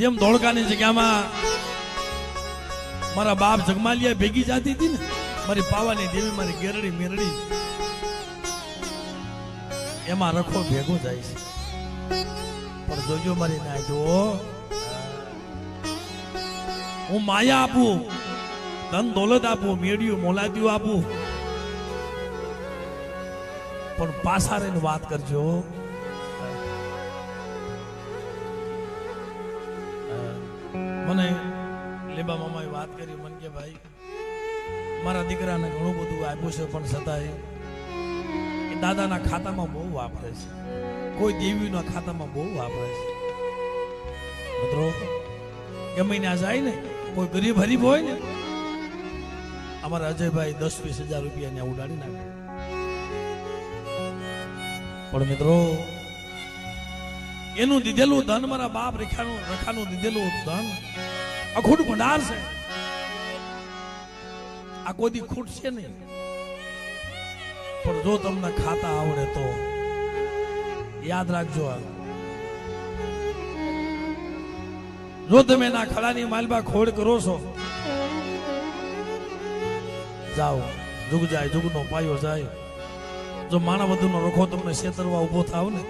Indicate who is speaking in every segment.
Speaker 1: જેમ ધોળકાની જગ્યામાં મારા બાપ જગમાલિયા ભેગી જાતી હતી ને, મારી પાવાની દેવી, મારી ગેરડી મેરડી, એમાં રખો ભેગો જાય છે. પણ જોજો મારી ના જો હું માયા આપું, ધન દોલત આપું, મેળ્યું મોલાદ્યું આપું, પણ પાછા રહીને વાત કરજો. મને લેબા મામાએ વાત કરી, મને કે ભાઈ મારા દીકરાને ઘણું બધું આપ્યું છે, પણ છતાંય એ દાદાના ખાતામાં બહુ વાપરે છે, કોઈ દેવીના ખાતામાં બહુ વાપરે છે. મિત્રો ગમે ત્યાં જાય ને, કોઈ ગરીબ હરીફ હોય ને, અમારા અજયભાઈ 10-20 હજાર રૂપિયા ત્યાં ઉડાડી નાખે. પણ મિત્રો એનું દીધેલું ધન, મારા બાપ રખાનું દીધેલું ધન અખૂટ ભંડાર છે. આ કોઈ દી ખૂટશે નહીં. પણ જો તમને ખાતા આવડે તો યાદ રાખજો, જો તમે ના ખડાની માલબા ખોડ કરો છો, જાઓ જુગ જાય, જુગનો પાયો જાય. જો માણા બધુનો રખો તમને છેતરવા ઉભો થાવ ને,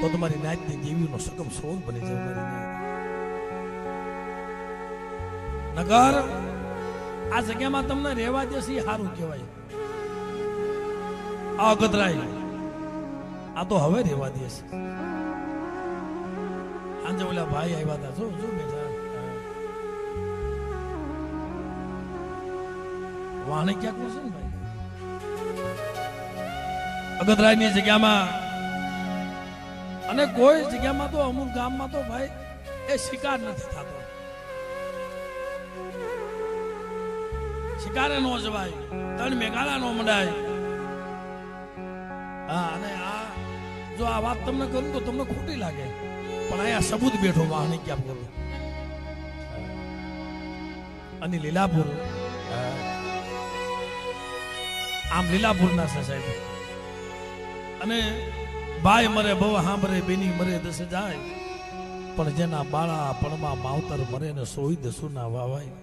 Speaker 1: તો તમારી નાચની દેવીનો સકમ સોલ બની જાય. નગર આ જગ્યામાં તમને રહેવા દેશે એ સારું કહેવાય. આ અગતરાય આ તો હવે રહેવા દેશે. આજે ઓલા ભાઈ આવ્યા હતા, જો બેઠા વાહને ક્યાંક છે ને ભાઈ. અગતરાયની જગ્યામાં અને કોઈ જગ્યામાં તો અમુક ગામમાં તો ભાઈ એ શિકાર નથી થતો. શિકારે નો જવાય, તણ મેઘાડા નો મંડાય. હા, અને આ જો આ વાત તમને કરું તો તમને ખોટી લાગે, પણ અહીંયા સબૂત બેઠો વાહણી ક્યાં કરું. અને લીલાપુર, આમ લીલાપુર ના છે સાહેબ. અને ભાઈ મરે ભવ હાંભરે, બેની મરે દસ જાય, પણ જેના બાળા પણમાં માવતર મરે ને સોઈ દસું ના વાવાય.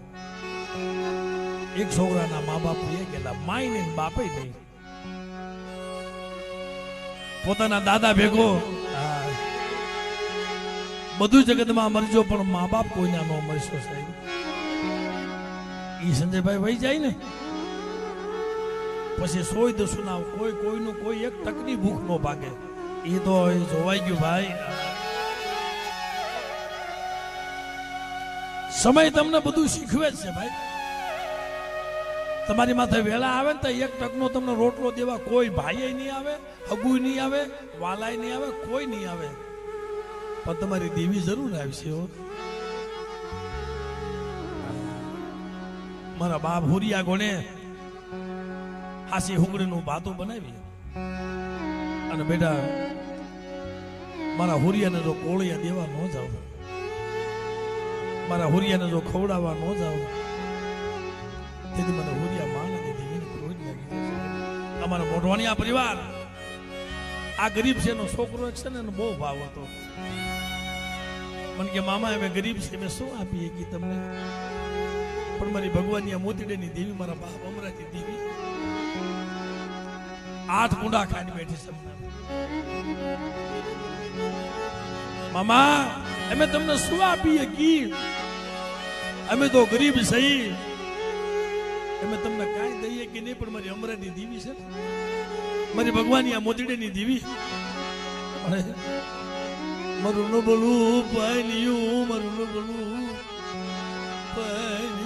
Speaker 1: એક છોકરાના મા બાપ એ ગયેલા, માય ને બાપે નહીં. પોતાના દાદા ભેગો બધું જગતમાં મરજો, પણ મા બાપ કોઈના નો મરશો સાહેબ. ઈ સંજયભાઈ વહી જાય ને પછી સોય દસું ના, કોઈનું કોઈ એક ટકની ભૂખ નો ભાગે. એ તો જોવાઈ ગયું ભાઈ. સમય તમને બધું શીખવે જ છે ભાઈ. તમારી માથે વેળા આવે ને તો એક ટકનો તમને રોટલો દેવા કોઈ ભાઈ નહીં આવે, હગુય નહીં આવે, વાલાય નહીં આવે, કોઈ નહીં આવે, પણ તમારી દેવી જરૂર આવશે. મારા બાપ હુરિયા ગોણે હાસી હુકડીનું ભાતું બનાવી, અને બેટા મારા હુરિયાને જો કોળિયા દેવા ન જાવ, મારા હુરિયાને જો ખવડાવવા ન જાવ, તેથી મને હુરિયા માને દેવીને ખોજ લાગી જશે. અમારા મોઢવાણીયા પરિવાર આ ગરીબ છે, એનો છોકરો છે ને, બહુ ભાવ હતો. મને કે મામા અમે ગરીબ છે, મેં શું આપીએ કે તમને? પણ મારી ભગવાનની મોતીડેની દેવી, મારા બાપ અમરાની દેવી 8 કુંડા ખાઈને બેઠી છે. મામા અમે તમને શું આપીએ કી? અમે તો ગરીબ સહી, અમે તમને કાંઈ દઈએ કે નહીં, પણ મારી અમરાની દેવી છે, મારી ભગવાનની આ મોતીડેની દેવી. મારું ન બોલું પાયલિયું, મારું ન બોલું પાયલિયું.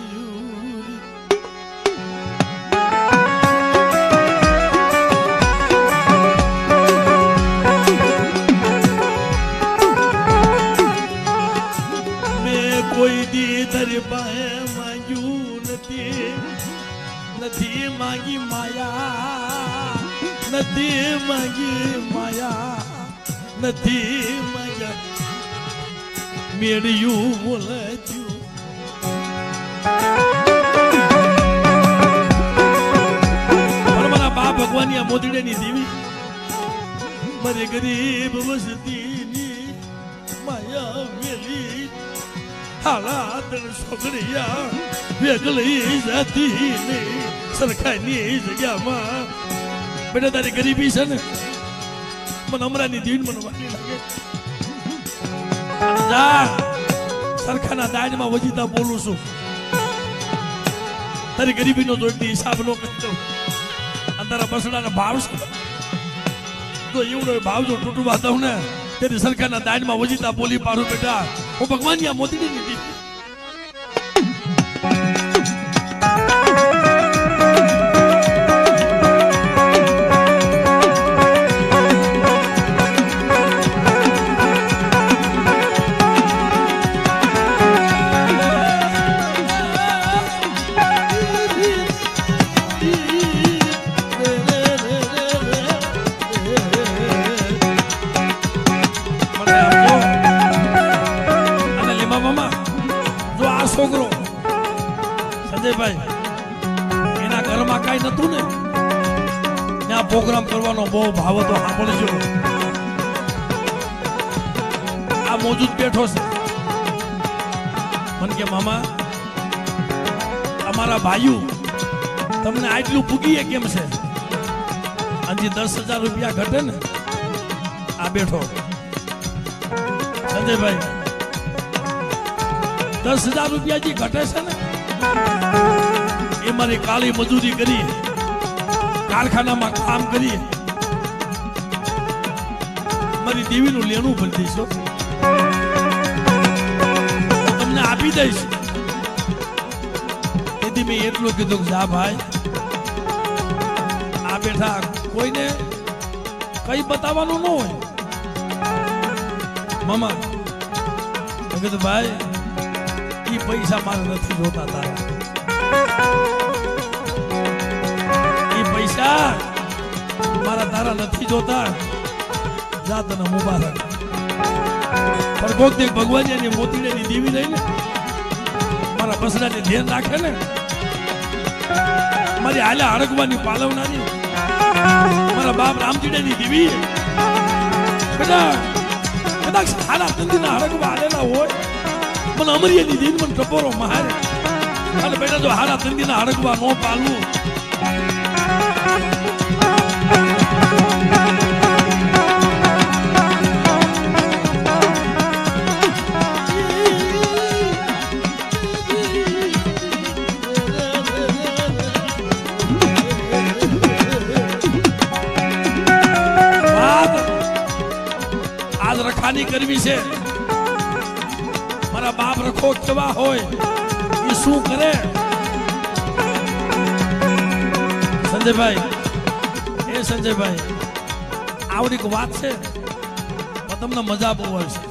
Speaker 1: મેં કોઈ દી તારી પાસે માંગ્યું નથી માંગી માયા, નથી માંગી માયા, નથી માંગ્યા મેળ્યું બોલાયું. મારા બાપ ભગવાનની આ મોતીડેની દેવી મારી ગરીબ વસતીની માયા વેલી હાલાત છોકરીયા વેગળી જતી ને સરખાની જગ્યામાં બેટા તારી ગરીબી છે ને મને અમરાની દીન મને વાલી લાગે જા સરખાના દાજમાં વજીતા બોલું છું તારી ગરીબીનો જોઈતી હિસાબ નો કરતો અને તારા બસડાના ભાવ છે તો એવડો ભાવ જો તૂટવા દઉં ને તેની સરકારના દાજમાં વજીતા બોલી પાડું બેટા હું ભગવાન યા મોતીની નીતિ છોકરો સંજયભાઈ એના ઘરમાં કઈ નતું ને ત્યાં પ્રોગ્રામ કરવાનો બહુ ભાવ હતો સાંભળજો આ મોજૂદ બેઠો છે મને કે મામા અમારા ભાઈઓ તમને આટલું પૂગીએ કેમ છે હજી 10,000 રૂપિયા ઘટે ને આ બેઠો સંજયભાઈ 10,000 રૂપિયા જે ઘટે છે ને એ મારી કાળી મજૂરી કરી કારખાનામાં કામ કરી મારી દેવીનું લેણું ભરી દઈશ તમને આપી દઈશ તેથી મેં એટલું કીધું કે જા ભાઈ આ બેઠા કોઈને કઈ બતાવવાનું ન હોય મામા મેં કીધું ભાઈ એ પૈસા મારે નથી જોતા તારા એ પૈસા મારા તારા નથી જોતા જા તને મુબારક પણ કોક દેખ ભગવાનની મોતીડાની દેવી રહી ને મારા બસડાને ધ્યાન રાખે ને મારી હાલ્યા હડકવાની પાલવનારી મારા બાપ રામજીડાની દેવી બેટા કદાચ સારા તંદીના હડકવા હાલેલા હોય મને અમરિયાની દીન મને ટપોરો મારે અને બેટા જો હારા તંદીના હડકવા નો પાલવું આજ રખાની કરવી છે મારા બાપ રખો કેવા હોય એ શું કરે સંજયભાઈ આવડી વાત છે તમને મજા બહુ આવશે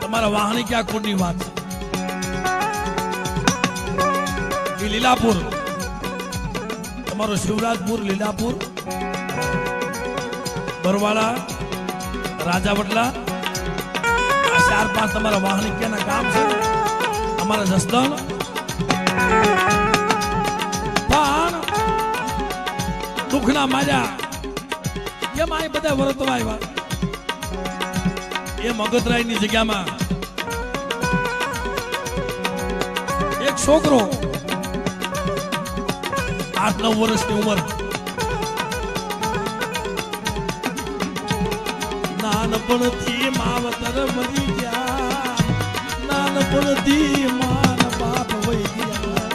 Speaker 1: તમારા વાહણી ક્યાં કોડની વાત છે લીલાપુર તમારો શિવરાજપુર લીલાપુર બરવાળા રાજાવટલા આ 4-5 તમારા વાહણી ક્યાંના ગામ છે અમારા જસદણ પણ દુઃખના માર્યા એમ આ બધા વર્તવા આવ્યા એ મગધરાયની જગ્યામાં એક છોકરો 8-9 વર્ષની ઉંમર નાનપણથી માવતર મરી ગયા નાનપણથી માન બાપ વહી ગયા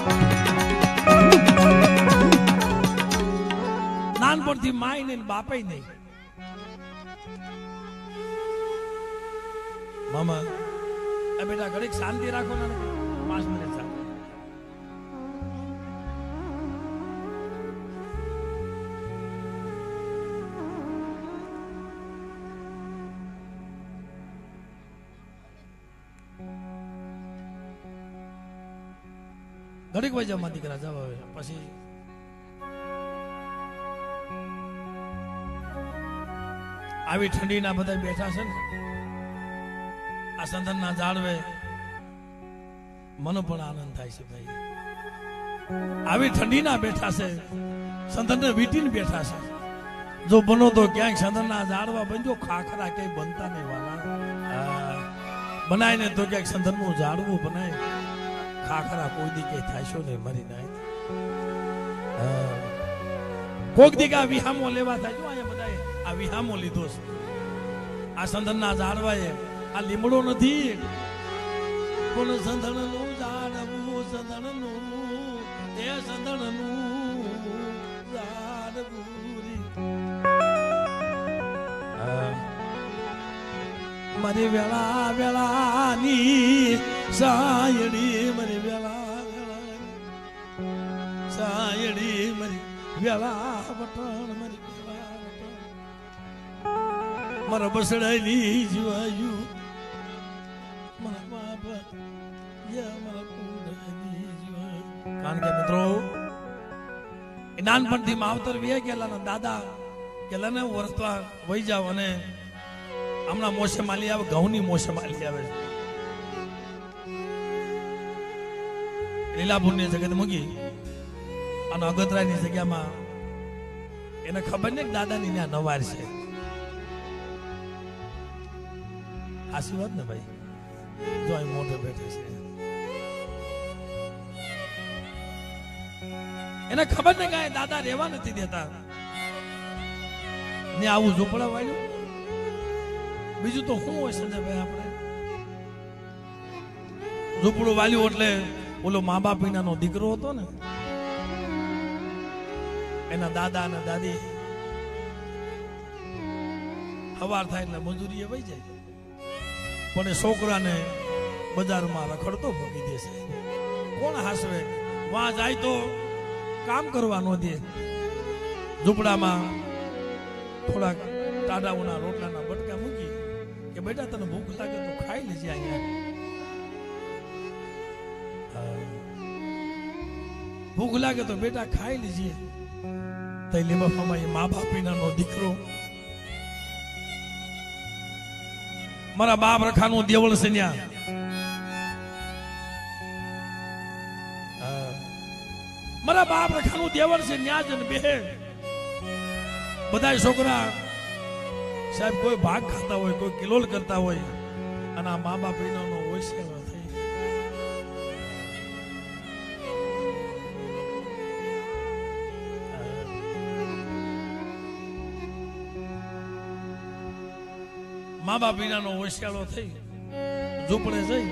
Speaker 1: નાનપણથી માય ને બાપે નહીં મામા એ બેટા ઘડીક શાંતિ રાખો ને 5 મિનિટ શાંતિ ઘડીક વજામાં દીકરા જાવ હવે પછી આવી ઠંડીના બધા બેઠા છે ને આ સંતનના ઝાડવે મને પણ આનંદ થાય છે ભાઈ આવી ઠંડીના બેઠા છે સંતનને વીટીને બેઠા છે જો બનો તો ક્યાંક સંધરના ઝાડવા બનજો, ખાખરા ક્યાંય બનતા નહીં વાલા. બનાય ને તો ક્યાંક સંધરનું ઝાડવું બનાય, ખાખરા કોઈ દી કઈ થાશો નહીં મરી નાય. કોક દી આ વિહામો લેવા થાય. જો અહીંયા બધા આ વિહામો લીધો છે. આ સંધરના ઝાડવાએ આ લીમડો નથી, પણ સંધણનું ઝાડવું, સંધણનું એ સંધણનું ઝાડવું. મારી વેળા વેળાની સાયડી, મારી વેળા વેળાની સાયડી, મારી વેળા વટણ, મારી વેળા વટણ. મારા બસડાયેલી જીવાયું, મારા બાબા મારા કુડાયેલી જીવાયું. કારણ કે મિત્રો એ નાનપણથી માવતર વે ગયેલા, દાદા ગયેલા ને વર્તવા વહી જાવ. અને હમણાં મોસમ આલી આવે, ઘઉંની મોસમ આલી આવે છે. લીલાપુરની જગ્યાએ મૂકી અને અગતરાની જગ્યામાં એને ખબર નહીં દાદાની ત્યાં નવાર છે. આશીર્વાદ ને ભાઈ, જો અહીં મોઢે બેઠે છે. એને ખબર ને કાંઈ દાદા રહેવા નથી દેતા ને આવું ઝોપડા વાળ્યું. બીજું તો શું હોય સંજયભાઈ, આપણે ઝૂંપડું વાલ્યું એટલે ઓલો મા બાપ વિનાનો દીકરો હતો ને, એના દાદા અને દાદી સવાર થાય એટલે મજૂરીએ વહી જાય, પણ એ છોકરાને બજારમાં રખડતો મૂકી દેશે. કોણ હાસવે? વાં જાય તો કામ કરવા ન દે. ઝૂંપડામાં થોડાક ટાઢાઓના રોટલાના બટકા મૂકી કે બેટા તને ભૂખ લાગે તો ખાઈ લેજે અહીંયા. ભૂખ લાગે તો બેટા ખાઈ લેજે. તઈ લીબાફામાં એ મા બાપ વિનાનો દીકરો, મારા બાપ રખાનું દેવળ છે ન્યા. મારા બાપ રખાનું દેવળ છે ન્યા જ બે. બધા છોકરા સાહેબ કોઈ ભાગ ખાતા હોય, કોઈ કિલોલ કરતા હોય, અને આ મા બાપ વિનાનો હોય સેવા થઈ. મા બાપ વિનાનો હોશિયાળો થઈ ઝૂંપડે જઈ.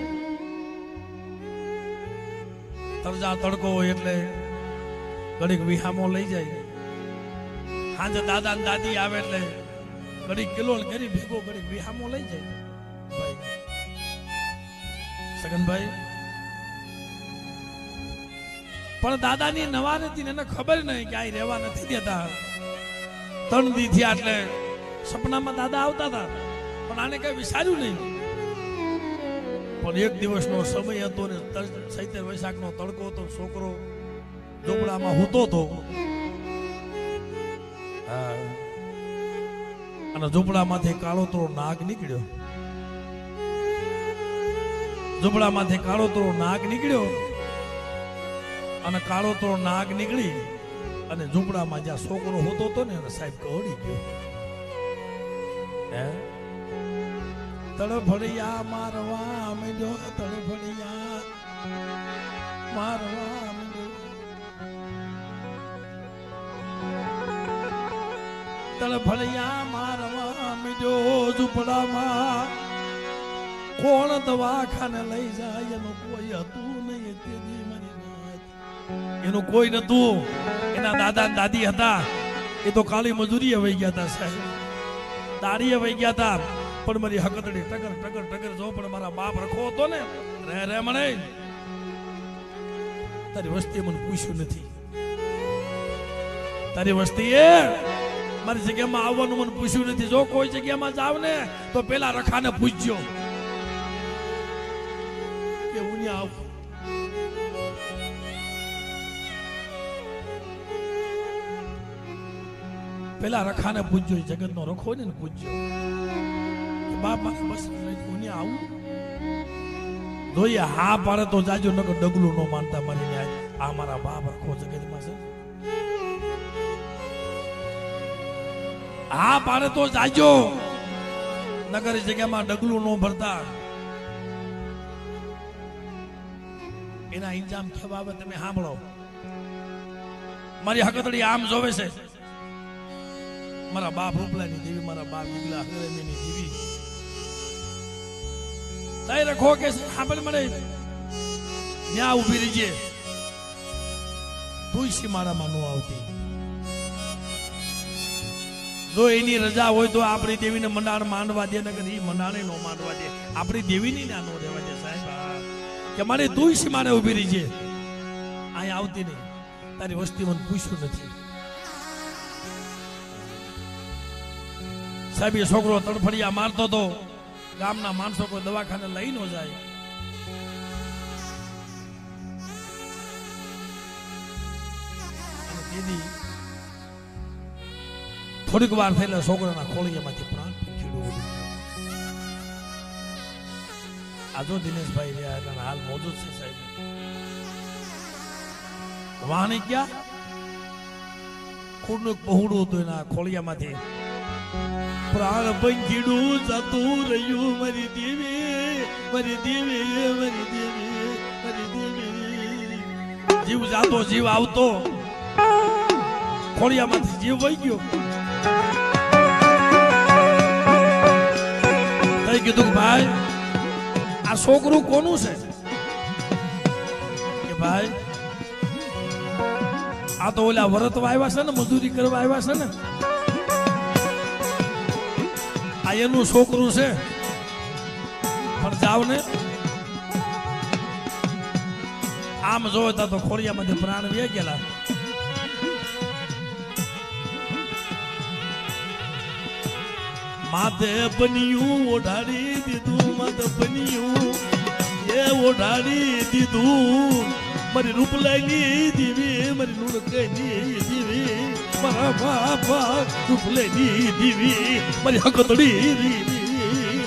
Speaker 1: તરજા તડકો હોય એટલે ઘડીક વિહામો લઈ જાય. હાજે દાદા ને દાદી આવે એટલે ઘડીક કિલોલ કરી ભેગો ઘડીક વિહામો લઈ જાય. ભાઈ સગનભાઈ પણ દાદાની નવા નથી, એને ખબર નહીં કે આ રહેવા નથી દેતા. 3 દી થયા એટલે સપનામાં દાદા આવતા હતા, પણ આને કઈ વિચાર્યું નહીં. પણ એક દિવસનો સમય હતો ને 17 વૈશાખનો તડકો હતો. છોકરો ઝૂંપડામાં હૂતો હતો અને ઝૂંપડામાંથી કાળોતરો નાગ નીકળ્યો. ઝૂંપડામાંથી કાળોતરો નાગ નીકળ્યો અને કાળોતરો નાગ નીકળી અને ઝૂંપડામાં જ્યાં છોકરો હોતો હતો ને એને સાહેબ કવડી ગયો. તડફડિયા મારવા માંડ્યો, તડફડિયા મારવા માંડ્યો, તડફડિયા મારવા માંડ્યો. ઝૂંપડામાં કોણ દવાખાને લઈ જાય એનું કોઈ હતું નહીં. તેની મારી વાત એનું કોઈ નતું. એના દાદા દાદી હતા એ તો કાળી મજૂરીએ વહી ગયા હતા સાહેબ, દાડીએ વહી ગયા હતા. પણ મારી હકતડી ટગર ટગર ટગર જો, પણ મારા બાપ રખો હતો ને રે મને તારી વસ્તીએ મને પૂછ્યું નથી. તારી વસ્તીએ મારી જગ્યામાં આવવાનું મને પૂછ્યું નથી. જો કોઈ જગ્યામાં જાવ ને તો પેલા રખાને પૂછજો કે હું ને આવું. પેલા રખાને પૂછજો, જગતનો રખો ને પૂછજો બાપ મારે બસ હું ને આવું. જોઈએ હા પાડે તો જાજો, નકર ડગલું ન માનતા મારી ન્યાય. આ મારા બાપ રખો જગતમાં છે. હા પાડે તો જાજો, નગર જગ્યામાં ડગલું ન ભરતા. એના ઇંજામ કેવા આવે તમે સાંભળો. મારી હકતડી આમ જોવે છે, મારા બાપ રૂપલાની દેવી, મારા બાપ ઈગલા હરેમીની દેવી. તઈ રખો કે સાંભળ મને ન્યા ઉભી રહીજે. તુલસી માળામાં નો આવતી. જો એની રજા હોય તો આપણી દેવીને મંડાણ માંડવા દે, નકર ઈ મંડાણે નો માંડવા દે. આપણી દેવીની ના નો રહેવા દે સાહેબ. કે મારે તુલસી માળે ઉભી રહીજે. અહીંયા આવતી નહીં. તારી વસ્તી મને પૂછ્યું નથી. સાહેબ એ છોકરો તડફડિયા મારતો તો, ગામના માણસો કોઈ દવાખાને લઈ ન જાય. દીદી થોડીક વાર થયેલા છોકરાના ખોળિયામાંથી પ્રાણ ખીડું. આજો દિનેશભાઈ રહ્યા હતા, હાલ મોજૂદ છે સાહેબ. વાણી ક્યાં ખોડનું પહોળું હતું, એના ખોળિયામાંથી પ્રાણ પંખીડું જતું રહ્યું. મારી દેવી, મારી દેવી, મારી દેવી, મારી દેવી. જીવ જાતો જીવ આવતો, ખોળિયામાંથી જીવ વહી ગયો. તઈ કીધું ભાઈ આ છોકરું કોનું છે? કે ભાઈ આ તો ઓલા વરતવા આવ્યા છે ને, મજૂરી કરવા આવ્યા છે ને, આ એનું છોકરું છે. પણ જાવ ને આમ જોતા તો ખોડિયામાંથી પ્રાણ વે ગયેલા. માથે બન્યું ઓઢાડી દીધું, માથે બન્યું એ ઓઢાડી દીધું. મારી રૂપલાઈની દીવી, મારી લુણકની દીવી, મારા બાપા રૂપલાઈની દીવી, મારી હકતડી દીવી.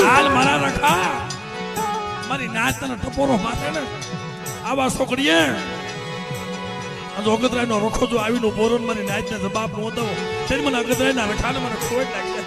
Speaker 1: હાલ મારા રખા, મારી નાચનો ટપોરો માથે ને આવા છોકરીએ અગતરાય નો રખો જો આવીને બોરો મારી નાચ ને જવાબ નો દો, તેને મને અગતરાય ના રખાને મને ખોટ લાગશે.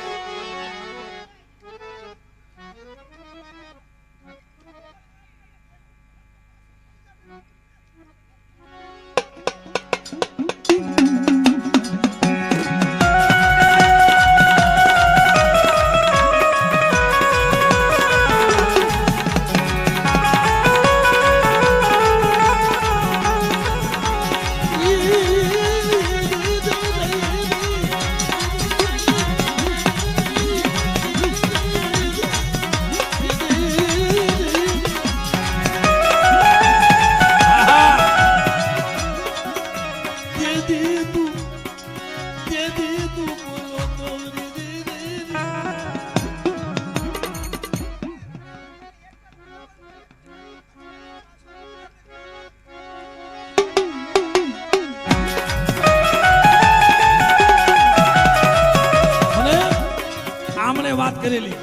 Speaker 1: વાત કરેલી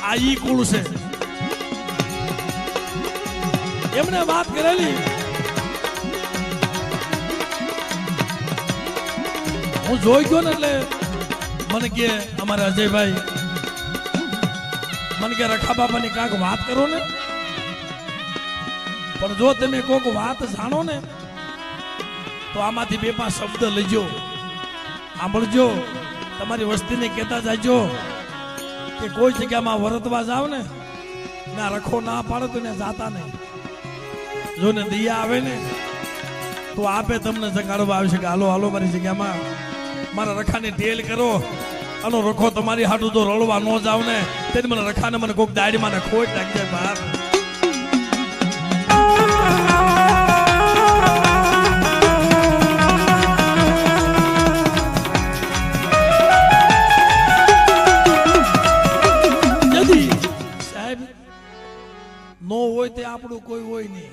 Speaker 1: આ ઈ કુળ છે, એમને વાત કરેલી. હું જોઈ ગયો ને એટલે મને કે અમારા અજયભાઈ મને કે રખા બાપાની કાંક વાત કરો ને, પણ જો તમે કોઈક વાત જાણો ને તો આમાંથી બે પાંચ શબ્દ લેજો, સાંભળજો. તમારી વસ્તીને કહેતા જાજો કે કોઈ જગ્યામાં વરતવા જાવ ને ના રખો ના પાડે તો ને જાતા નહીં. જો ને દયા આવે ને તો આપે તમને જગાડવા આવશે કે હાલો હાલો મારી જગ્યામાં મારા રખાને ઢેલ કરો. આનો રખો તમારી હાટું તો રળવા ન જાવ ને તેને મને રખાને મને કોઈક દાડીમાં ને ખોટ લાગી જાય બહાર. નો હોય તે આપણું કોઈ હોય નહીં.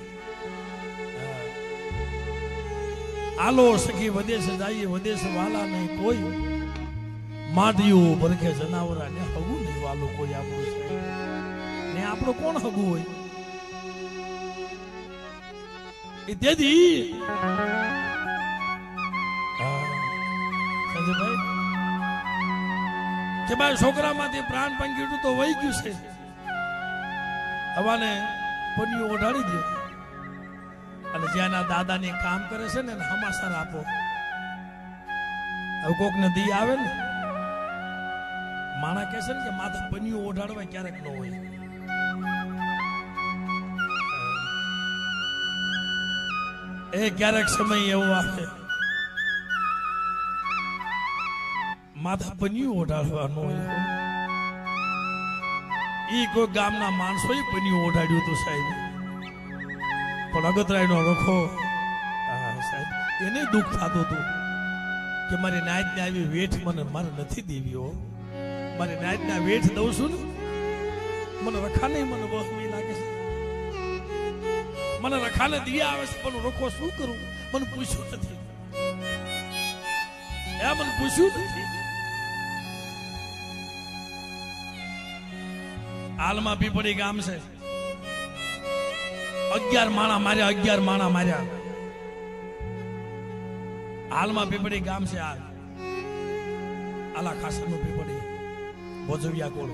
Speaker 1: આલો સખી વદેશ જઈએ વદેશ વાલા નહીં કોઈ, માઢિયું ભરખે જનાવરા ને હગું નહીં વાલું કોઈ આપણું છે ને. આપણું કોણ હગું હોય? એ તેથી સંજયભાઈ કે ભાઈ છોકરામાંથી પ્રાણ પંખીડું તો વહી ગયું છે, હવાને પન્યું ઓઢાડી દો અને જ્યાંના દાદાની કામ કરે છે ને હમાસર આપો. હવે કોક ને દી આવે ને માણા કહે છે ને કે માથે પન્યું ઓઢાડવા ક્યારેક ન હોય. એ ક્યારેક સમય એવો આવે માથા પન્યું ઓઢાડવાનું હોય. ઈ કોઈ ગામના માણસો પન્યું ઓઢાડ્યું હતું સાહેબ, પણ અગતરાય નો રખો સાહેબ એને દુઃખ થતું હતું કે મારી નાયત ને આવી વેઠ મને મારે નથી દેવી હો. મારી નાયત ને વેઠ દઉં છું ને મને રખા નહીં, મને બહુ લાગે છે. મને રખાને દિયા આવે છે પણ રખો શું કરું મને પૂછ્યું નથી. એ મને પૂછ્યું નથી. હાલમાં પીપળી ગામ છે, 11 માણા માર્યા, 11 માણા માર્યા. હાલમાં પીપળી ગામ છે. આલા ખાસરનું પીપળી ભોજવિયા કોળ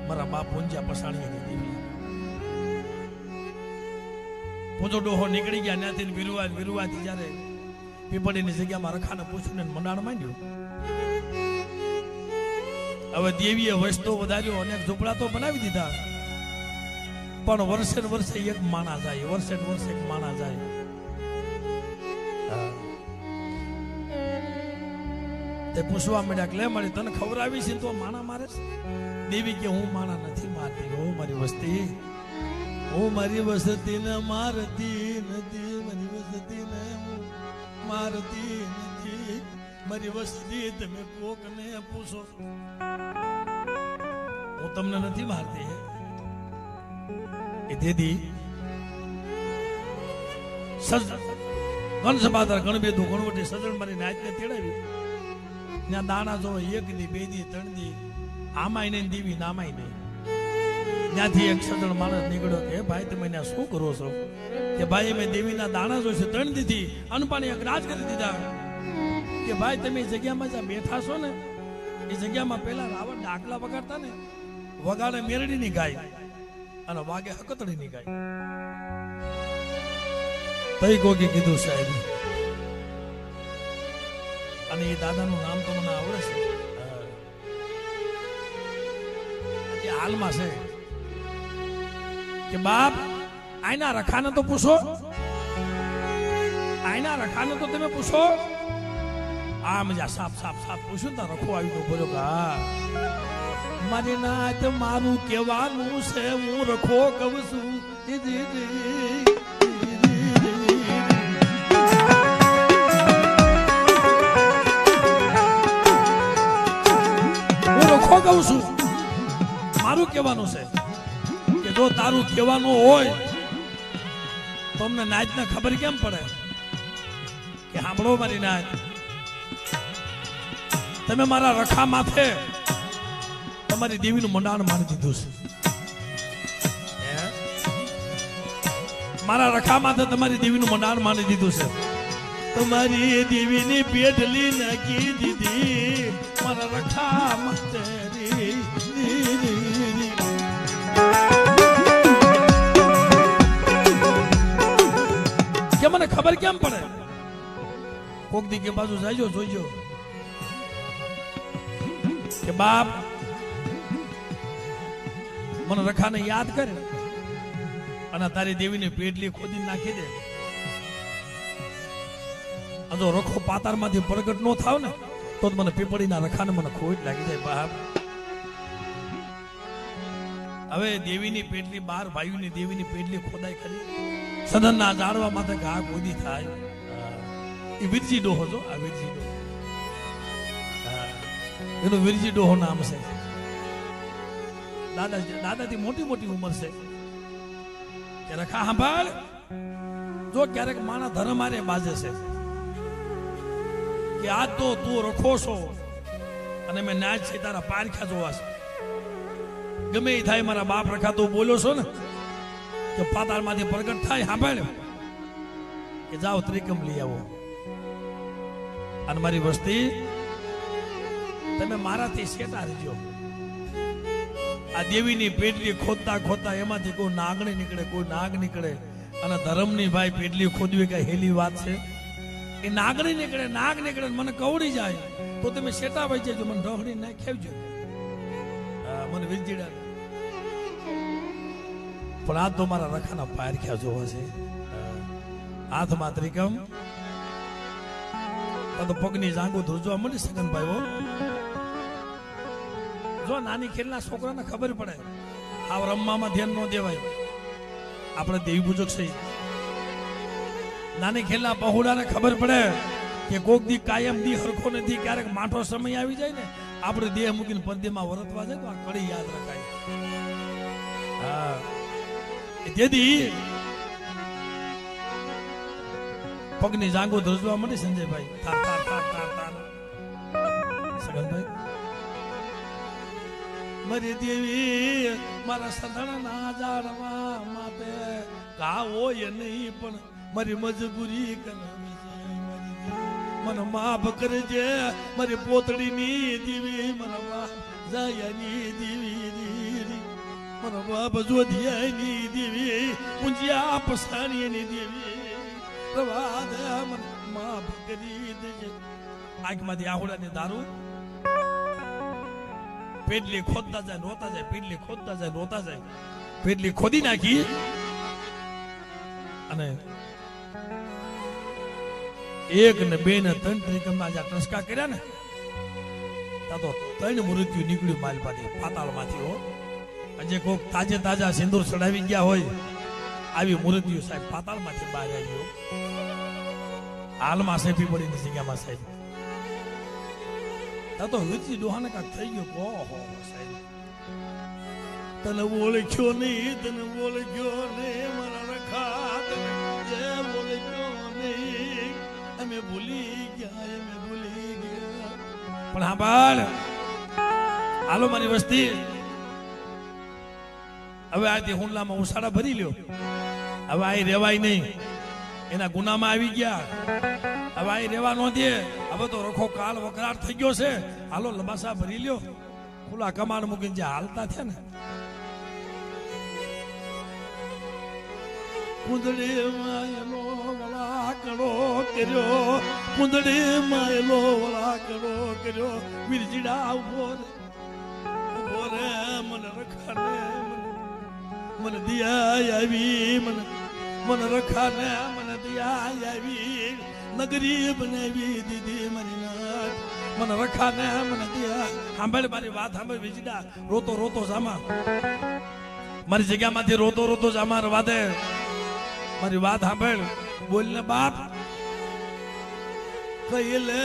Speaker 1: મારા બાપ પૂંજા પસાણીએ દીધી. પૂજો ડોહો નીકળી ગયા ત્યાંથી વિરુવાથી જયારે પીપળીની જગ્યામાં રખાને પૂછ્યું ને મંડાણ માંડ્યું. હવે દેવીએ વસ્તો વધાર્યો, અનેક ઝૂંપડા તો બનાવી દીધા, પણ વર્ષે ને વર્ષે એક માણા જાય, વર્ષે ને વર્ષે એક માણા જાય. તે પૂછવા માંડ્યા કે લે મારી તને ખવડાવી છે તો માણા મારે છે? દેવી કે હું માણા નથી મારતી હો મારી વસ્તી, હું મારી વસતી ને મારતી નથી, મારી વસતી ને હું મારતી નથી, મારી વસતી તમે કોક ને પૂછો, હું તમને નથી મારતી. એ દીદી ગણસભાદાર ગણબેદું ગણવટી સજણ મારી નાચ ને તેડાવી. ત્યાં દાણા જો 1 દી 2 દી 3 દી આમાંય નહીં દેવી નામાંય નહીં. ત્યાંથી એક સજણ માણસ નીકળ્યો કે ભાઈ તમે ત્યાં શું કરો છો? કે ભાઈ મેં દેવીના દાણા જોશે 3 દીથી અનપાણી અગ્રાજ કરી દીધા. કે ભાઈ તમે જગ્યામાં જ્યાં બેઠા છો ને એ જગ્યામાં પેલા રાવણ ડાકલા વગાડતા ને, વગાડે મેરડીની ગાય અને વાગે હકતડીની ગાય. તઈ ગોગી કીધું સાહેબ, અને એ દાદાનું નામ તો મને આવડે છે, હાલમાં છે કે બાપ આઈના રખાને તો પૂછો, આઈના રખાને તો તમે પૂછો. આમ જા સાપ સાપ સાપ પૂછ્યું ને રખો આવી બોલ્યો કે હા મારી નાત મારું કહેવાનું છે, હું રખો કહું છું. હું રખો કહું છું, મારું કહેવાનું છે કે જો તારું કહેવાનું હોય તો અમને નાચ ને ખબર કેમ પડે કે સાંભળો મારી નાચ, તમે મારા રખા માથે તમારી દેવીનું મંડાણ મારી દીધું છે. મારા રખા માથે તમારી દેવીનું મંડાણ મારી દીધું છે. તમારી દેવીની પેટલી નાખી દીધી મારા રખા માથે. કે મને ખબર કેમ પડે? કોક દી કે બાજુ જાયજો જોઈજો કે બાપ મને રખાને યાદ કરે અને તારી દેવીની પેટલી ખોદી નાખી દે. જો રખો પાતારમાંથી પ્રગટ નો થાવ ને તો મને પીપળીના રખાને મને ખોટ લાગી જાય બાપ. હવે દેવીની પેટલી 12 ભાઈઓની દેવીની પેટલી ખોદાય ખરી, સદનના જાળવા માથે ઘા ખોદી થાય. એ વીરજી ડોહો જો, આ વીરજી ડોહો, એનું વીરજી ડોહો નામ છે. દાદાથી મોટી મોટી ઉંમર છે. કે રખા સાંભળ, જો ક્યારેક માણા ધર્મ હારે બાજે છે કે આજ તો તું રખો છો અને મેં નાચ છે તારા પારખ્યા જોવા છે. ગમે એ થાય મારા બાપ રખા તો બોલ્યો છો ને કે પાતાળમાંથી પ્રગટ થાય સાંભળ્યો કે જાઓ ત્રિકમ લઈ આવો. અને મારી વસ્તી તમે મારાથી શેટા રહેજો. આ દેવીની પેટલી ખોદતા ખોદતા એમાંથી કોઈ નાગણી નીકળે, કોઈ નાગ નીકળે. અને ધર્મની ભાઈ પેટલી ખોદવી કઈ હેલી વાત છે? એ નાગણી નીકળે, નાગ નીકળે, મને કવડી જાય તો તમે શેટા ભાઈ જજો, મને ઢોહડી ના ખેવજો. મને વિજળા પણ આ તો મારા રખાના પારખ્યા જોવા છે. હાથમાં ત્રિકમ તો પગની જાંગો ધ્રુજવા મળી સગનભાઈઓ. જો નાની ખેલના છોકરાને ખબર પડે આ રમવામાં ધ્યાન ન દેવાય. આપણે દેવી પૂજક છે. નાની ખેલના બહુડાને ખબર પડે કે કોક દી કાયમ દી હરખો નથી, ક્યારેક માઠો સમય આવી જાય ને આપણે દેહ મૂકીને પરદેમાં વરતવા જાય તો આ કડી યાદ રખાય. હા તેથી પગની જાંગો ધ્રુજવા મળી સંજયભાઈ. તાર તાર તાર તાર તાર સગનભાઈ મારી દેવી મારા સદણના જાડવા માટે ગાવો એ નહીં પણ મારી મજબૂરી કરવી છે. મને માફ કરજે મારી પોતડીની દેવી, મને માફ જયાની દેવી, મને બાપ જોધિયાની દેવી, ઊંચિયા પસાણીની દેવી, રવા દે મને માફ કરી દેજે. આંખમાંથી આહોડાની દારૂ પેટલી ખોદતા જાય રોતા જાય, પેટલી ખોદતા જાય રોતા જાય. પેટલી ખોદી નાખી અને એક ને બે ને ત્રણ ત્રિકમના જ્યાં ટસકા કર્યા ને ત્યાં તો ત્રણ મૃત્યુ નીકળ્યું માલપાથી પાતાળમાંથી. હો આજે કોક તાજે તાજા સિંદૂર ચડાવી ગયા હોય આવી મૃત્યુ સાહેબ પાતાળમાંથી બહાર આવ્યો. હાલમાં સેફી પડીની જગ્યામાં સાહેબ તો વિચી ડોહાને કાંક થઈ ગયો. ઓહો સાહેબ તને ઓળખ્યો નહીં, તને ઓળખ્યો નહીં મારા રખા, તને ઓળખ્યો નહીં, અમે ભૂલી ગયા, અમે ભૂલી ગયા. પણ હા બાળ હાલો મારી વસ્તી હવે આથી હુંડલામાં ઉસાડા ભરી લ્યો. હવે આ રેવાય નહીં, એના ગુનામાં આવી ગયા. હવે આ રેવા ન દે. હવે તો રખો કાળ વકરાટ થઈ ગયો છે. હાલો લબાસા ભરી લ્યો. ખુલ્લા કમાડ મૂકીને જે હાલતા થયા ને કુંદડી માયલો વળાકડો કર્યો, કુંદડી માયલો વળાકડો કર્યો, વિરજીડા ઉભો રે મને રખાને, મને દિયા આવી, મને રખાને મને દિયા આવી, નગરી બનાવી દીધી મારી નાથ, મને રખાને મને દિયા. સાંભળ મારી વાત સાંભળ વિજડા, રોતો રોતો જામા મારી જગ્યામાંથી રોતો રોતો જામા વાદે મારી વાત સાંભળ. બોલ ને બાપ કહી લે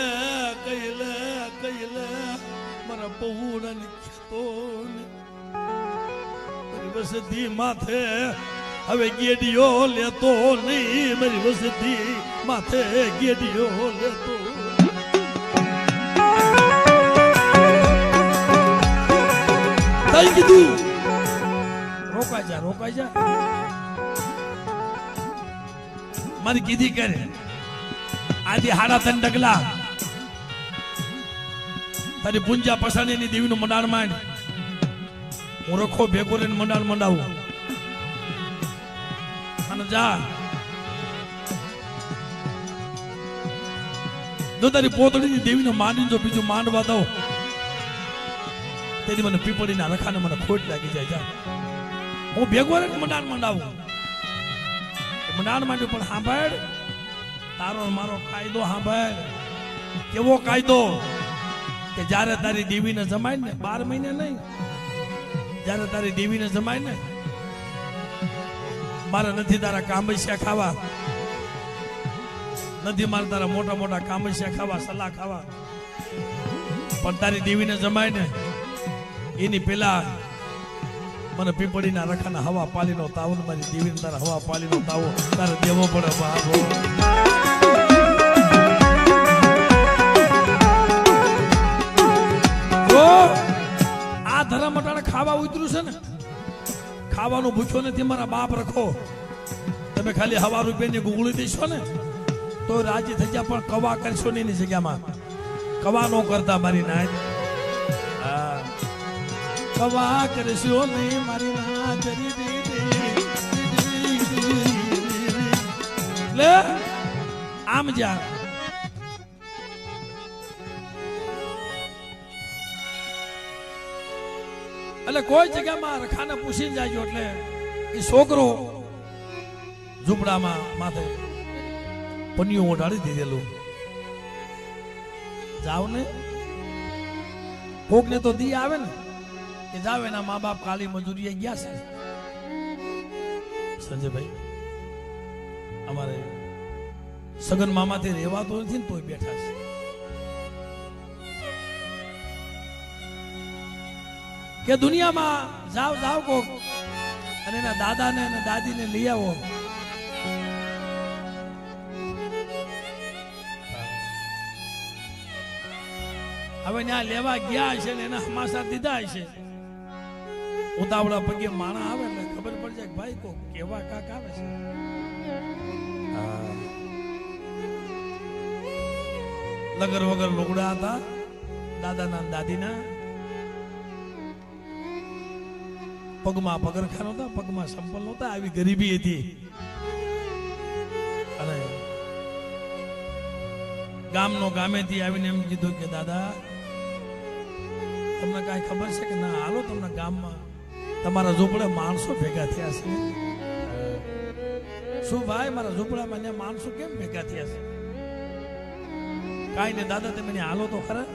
Speaker 1: મારા પૌડા ને ખેતો મારી વસતી માથે હવે ગેડીઓ લેતો નહીં, મારી વસતી માથે ગેડીઓ લેતો. કઈ કીધું રોકાઈ જા, રોકાઈ જા. મારી કીધી કરે આજે હાડા તન ડગલા તારી પૂંજા પસાણીની દેવીનું મંડાણ માંડ. હું રખો ભેગો રહીને મંડાણ મંડાવું અને જા. જો તારી પોતળીની દેવીને માંડીને જો બીજું માંડવા દઉં તેથી મને પીપળીના રખાને મને ખોટ લાગી જાય. જા હું ભેગો રહીને મંડાણ મંડાવું. મંડાણ માંડ્યું પણ સાંભળ તારો મારો કાયદો સાંભળ. કેવો કાયદો કે જ્યારે તારી દેવીને જમાય ને 12 મહિને નહીં, જ્યારે તારી દેવીને જમાય ને મારે નથી તારા કામસિયા ખાવા, નથી મારે તારા મોટા મોટા કામસિયા ખાવા, સલાહ ખાવા, પણ તારી દેવીને જમાય ને એની પેલા મને પીપળીના રખાના હવા પાલીનો તાવો, મારી દેવીને તારા હવા પાલીનો તાવો તારે દેવો પડે. બાબો આ ધર્મ અટાણે ખાવા ઉતર્યું છે ને, ખાવા ખાવાનું ભૂખ્યો નથી મારા બાપ રખો. તમે ખાલી હવા રૂપિયાની ગુગળી દેશો ને તો રાજી થઈ ગયા, પણ કવા કરશો નહીં એની જગ્યામાં. કવા નો કરતા મારી નાચ. કવા કરશો નહીં મારી નાચ લે આમ જા. એટલે કોઈ જગ્યામાં રખાને પૂછીને જાજો. એટલે એ છોકરો ઝૂંપડામાં માથે પનિયું ઓઢાડી દીધેલું. જાવ ને કોક ને તો દી આવે ને કે જાવ એના મા બાપ કાલી મજૂરીએ ગયા છે. સંજયભાઈ અમારે સગન મામાથી રહેવાતો નથી ને તોય બેઠા છે. કે દુનિયામાં જાવ જાવ કોક અને એના દાદાને અને દાદીને લઈ આવો. હવે ત્યાં લેવા ગયા છે ને એના હમાસા દીધા છે. ઉતાવળા પગે માણા આવે એટલે ખબર પડી જાય કે ભાઈ કોક કેવા કાક આવે છે. લગર વગર લુગડા હતા દાદાના દાદીના. પગમાં પગરખા નહોતા, પગમાં સંપલ નહોતા. આવી ગરીબી હતી. અને ગામનો ગામેથી આવીને એમ કીધું કે દાદા તમને કાંઈ ખબર છે કે ના? હાલો તમને ગામમાં તમારા ઝૂંપડે માણસો ભેગા થયા છે. શું ભાઈ મારા ઝૂંપડામાં ત્યાં માણસો કેમ ભેગા થયા છે? કાંઈ ને દાદા તમે હાલો તો ખરા.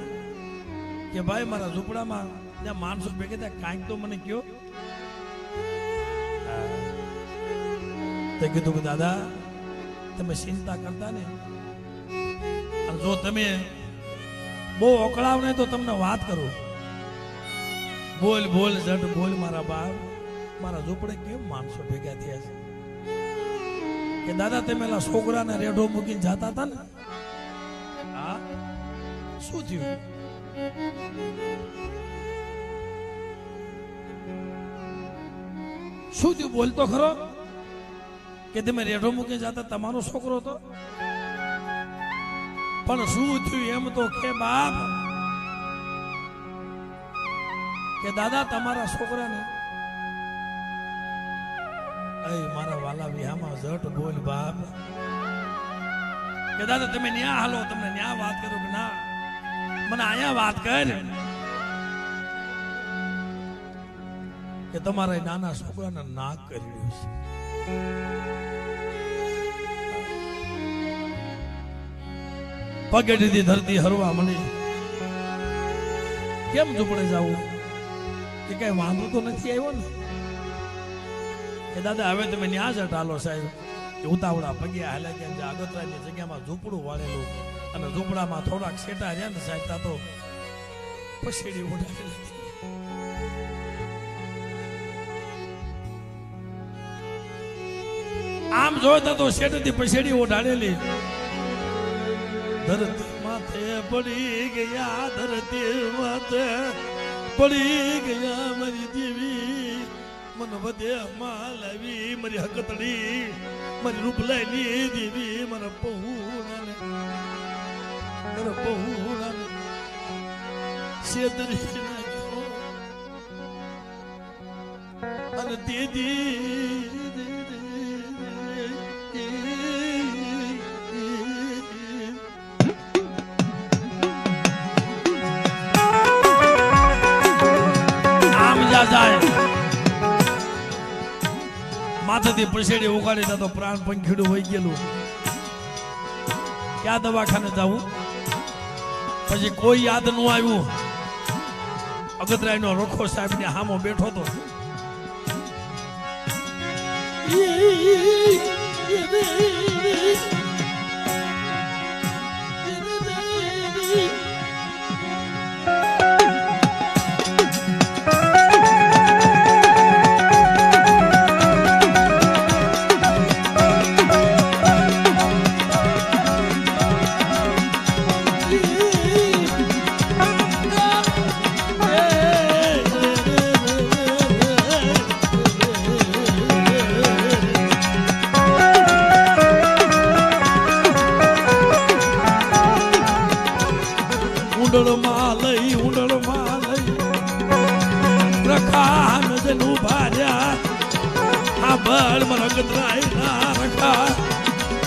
Speaker 1: કે ભાઈ મારા ઝૂંપડામાં ત્યાં માણસો ભેગા થયા, કાંઈક તો મને કયો. તે કીધું કે દાદા તમે ચિંતા કરતા ને, અને જો તમે બહુ ઓકળાવ નહીં તો તમને વાત કરું. બોલ બોલ જટ બોલ મારા બાપ, મારા ઝૂંપડે કેમ માણસો ભેગા થયા છે? કે દાદા તમે પેલા છોકરાને રેઢો મૂકીને જતા હતા ને, હા શું થયું? શું થયું બોલતો ખરો? કે તમે રેઢો મૂકીને જતા તમારો છોકરો હતો, પણ શું થયું એમ તો કે બાપ. કે દાદા તમારા છોકરાને મારા વાલા વિહામાં જટ બોલ બાપ. કે દાદા તમે ન્યા હાલો, તમને ન્યા વાત કરો. કે ના મને અહીંયા વાત કર કે તમારા નાના છોકરાને નાક કર્યું છે. પગેટીથી ધરતી હરવા મળી. કેમ ઝૂંપડે જવું? કે કઈ વાંધો તો નથી આવ્યો ને? કે દાદા હવે તમે ન્યા જ હાલો સાહેબ. કે ઉતાવળા પગે હાલ્યા ગયા. જે આગતરાની જગ્યામાં ઝૂંપડું વાળેલું અને ઝૂંપડામાં થોડાક શેટા રહ્યા ને સાહેબ, તા તો પછેડી ઉડાડેલી. આમ જોતા તો શેઠથી પછેડી ઓઢાડેલી. ધરતી માથે પડી ગયા, ધરતી માથે પડી ગયા મારી દેવી. મન વધે માલ આવી મારી હકતડી, મારી રૂપલાની દેવી. મારા પહુરાને શેદરી નાખ્યો અને દીદી જાય. માથેથી પછેડી ઉગાડી તો પ્રાણ પંખીડું હોઈ ગયેલું. ક્યાં દવાખાને જવું? પછી કોઈ યાદ ન આવ્યું. અગતરાયનો રખો સાહેબ ને હામો બેઠો તો. ઉંડળમાં લઈ રખા નજન ઉભા રહ્યા આ બળ મરગતરાય ના રખા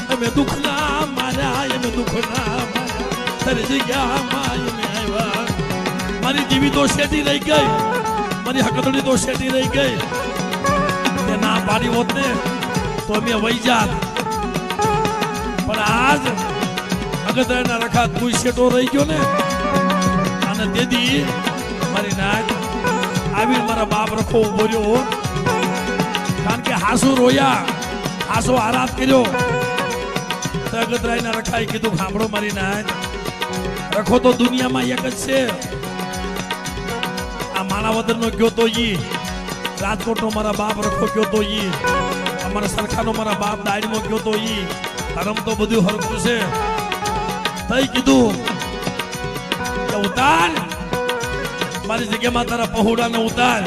Speaker 1: અમે દુઃખના માર્યા અમે દુઃખના માર્યા તારી જગ્યામાં અમે આવ્યા મારી દીવી તો શેટી રહી ગઈ મારી હકતડી તો શેટી રહી ગઈ તે ના પાડી હોત ને તો અમે વહી જાત પણ આજ અગતરાયના રખા કોઈ શેટો રહી ગયો ને અને તેથી મારી નાક આવી મારા બાપ રખો બોલ્યો કારણ કે હાસુ રોયા હાસો આરાધ કર્યો તો અગતરાયના રખાએ કીધું સાંભળો મારી નાક રખો તો દુનિયામાં એક જ છે આ માણાવદરનો ગયો તો ઈ રાજકોટનો મારા બાપ રખો ગયો તો ઈ અમારા સરખાનો મારા બાપ દાયણમાં ગયો તો ઈ ધર્મ તો બધું હરખું છે તઈ કીધું કે ઉતાર મારી જગ્યામાં તારા પહોળાને ઉતાર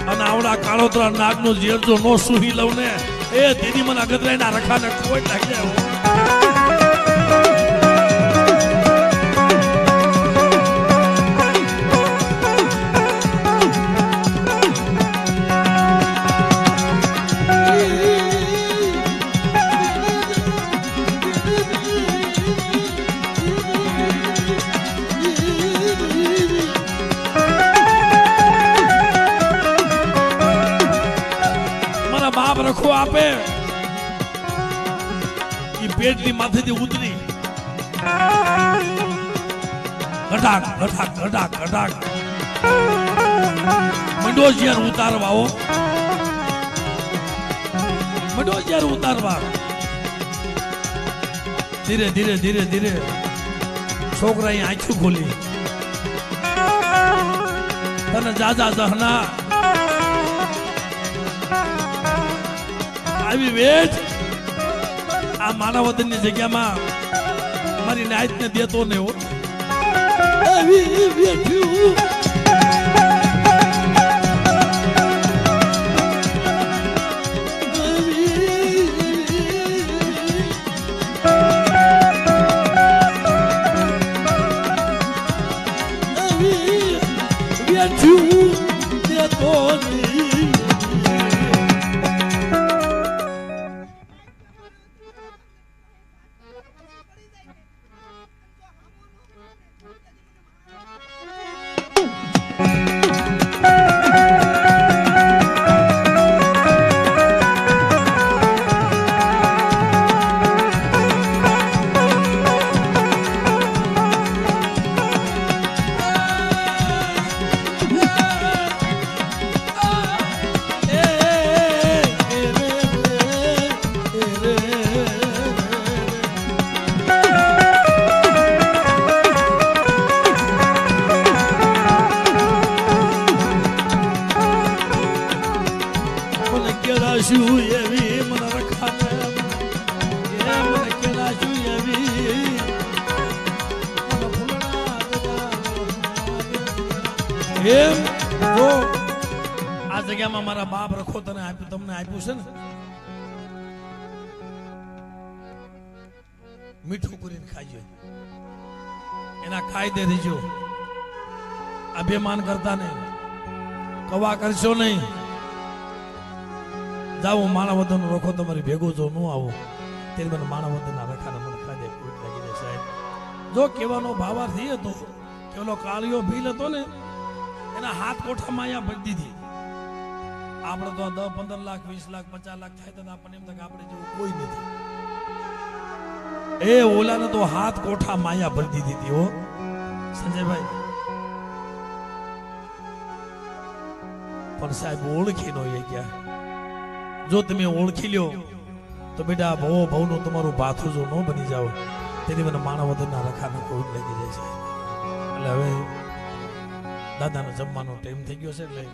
Speaker 1: અને આવડા કાળોતરા નાગનો ઝેર જો નો સુહી લઉં ને એ દીદી મને અગતરાયના રખાને કોઈ લાગ્યા રખો આપે ઈ પેટની માથેથી ઉતરી ગટાક ગટાક ગટાક ગટાક મંડો જ્યારે ઉતારવા ધીરે ધીરે ધીરે ધીરે છોકરાએ આંખી ખોલી તને જાજા જહના આવી વેચ આ માણાવદરની જગ્યામાં મારી નાયતને દેતો ને હો આવી વેચ્યું દેતો નહીં એવી મને રખાને મને કેળાશું એવી એમ જો આ જગ્યામાં મારા બાપ રખો તને આપ્યું તમને આપ્યું છે ને મીઠું કરીને ખાજો એના કાયદે રહીજો અભિમાન કરતા નહીં કવા કરશો નહીં જાઓ માણાવદરનો રખો તમારી ભેગો જો ન આવો ત્યારે મને માણાવદરના રખાને મને ખાધે કોઈ લાગી જાય સાહેબ જો કેવાનો ભાવાર્થી હતો કે ઓલો કાળિયો ભીલ હતો ને એના હાથ કોઠામાં અહીંયા ભરી દીધી આપણે તો 10 15 લાખ 20 લાખ 50 લાખ થાય તો આપણને એમ થાય કે આપણે જેવું કોઈ નથી એ ઓલાને તો હાથ કોઠા માયા ભરી દીધી હતી હો સંજયભાઈ પણ સાહેબ ઓળખી નો એ ગયા જો તમે ઓળખી લ્યો તો બેટા ભવો ભવનું તમારું ભાથું જો ન બની જાવ તેથી મને માણાવદરના રખાને કોઈ લાગી જાય છે એટલે હવે દાદાનો જમવાનો ટાઈમ થઈ ગયો છે એટલે